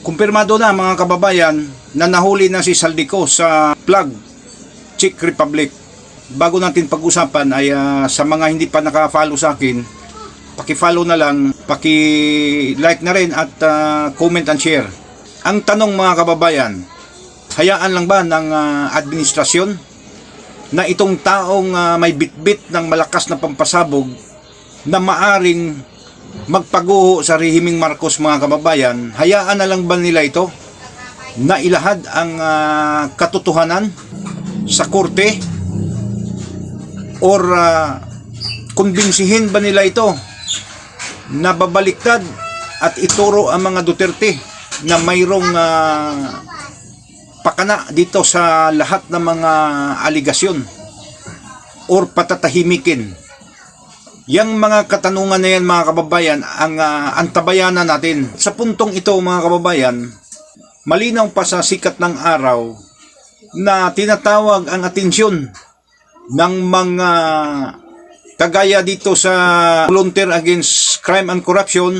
Kumpirmado na mga kababayan na nahuli na si Saldico sa Plug, Czech Republic. Bago natin pag-usapan ay sa mga hindi pa naka-follow sa akin, paki-follow na lang, paki-like na rin at comment and share. Ang tanong mga kababayan, hayaan lang ba ng administrasyon na itong taong may bitbit ng malakas na pampasabog na maaring magpaguho sa rehimeng Marcos mga kababayan, hayaan na lang ba nila ito na ilahad ang katotohanan sa korte or kumbinsihin ba nila ito na babaliktad at ituro ang mga Duterte na mayroong pakana dito sa lahat ng mga aligasyon or patatahimikin. Yang mga katanungan na yan mga kababayan ang antabayanan natin. Sa puntong ito mga kababayan, malinaw pa sa sikat ng araw na tinatawag ang atensyon ng mga kagaya dito sa Volunteer Against Crime and Corruption,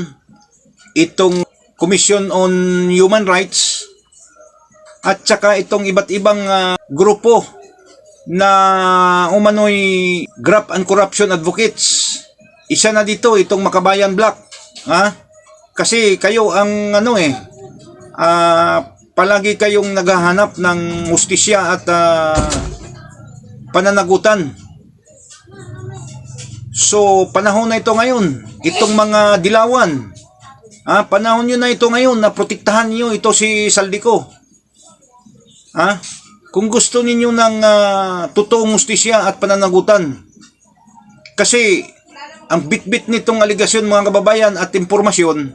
itong Commission on Human Rights, at saka itong iba't ibang grupo na umano'y Graft and Corruption Advocates. Isa na dito itong Makabayan Black, kasi kayo ang palagi kayong naghahanap ng hustisya at pananagutan. So panahon na ito ngayon, itong mga dilawan, panahon nyo na ito ngayon na protektahan nyo ito si Saldico. Kung gusto ninyo ng totoong hustisya at pananagutan. Kasi ang bitbit nitong aligasyon mga kababayan at impormasyon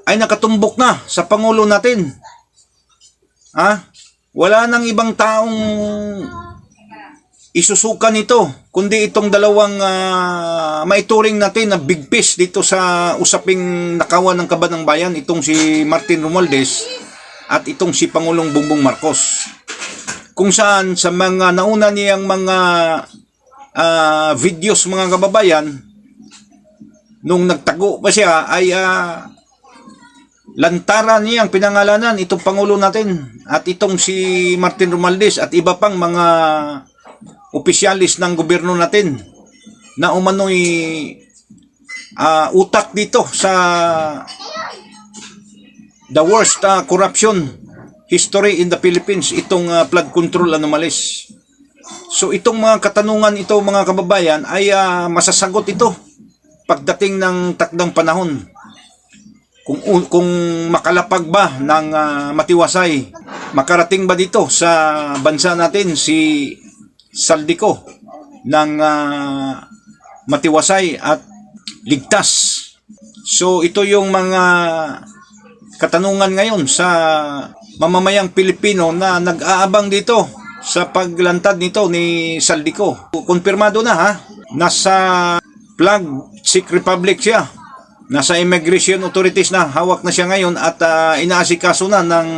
ay nakatumbok na sa Pangulo natin. Wala nang ibang taong isusukan nito kundi itong dalawang maituring natin na big fish dito sa usaping nakawan ng kaban ng bayan, itong si Martin Romualdez at itong si Pangulong Bongbong Marcos. Kung saan sa mga nauna niyang mga videos mga kababayan, nung nagtago pa siya ay lantaran niyang pinangalanan itong Pangulo natin at itong si Martin Romualdez at iba pang mga opisyalis ng gobyerno natin na umano'y utak dito sa the worst corruption history in the Philippines, itong flood control anomalies. So itong mga katanungan ito mga kababayan ay masasagot ito pagdating ng takdang panahon. Kung makalapag ba ng matiwasay, makarating ba dito sa bansa natin si Saldico ng matiwasay at ligtas. So ito yung mga katanungan ngayon sa mamamayang Pilipino na nag-aabang dito sa paglantad nito ni Saldico. Kumpirmado na nasa Plug, Czech Republic siya. Nasa immigration authorities na, hawak na siya ngayon at inaasikaso na ng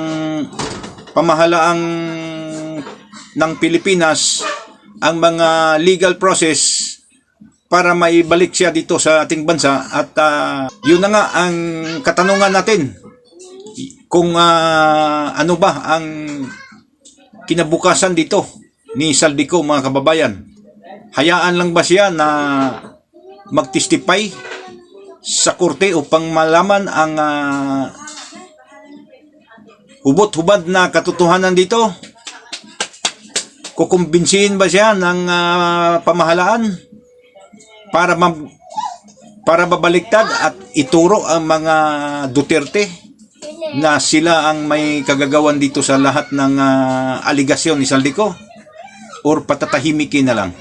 pamahalaang ng Pilipinas ang mga legal process para maibalik siya dito sa ating bansa. At yun na nga ang katanungan natin, kung ano ba ang kinabukasan dito ni Saldico mga kababayan. Hayaan lang ba siya na magtestify sa korte upang malaman ang hubot-hubad na katotohanan dito? Kukumbinsihin ba siya ng pamahalaan para babaliktad at ituro ang mga Duterte na sila ang may kagagawan dito sa lahat ng aligasyon ni Saldico, or patatahimikin na lang?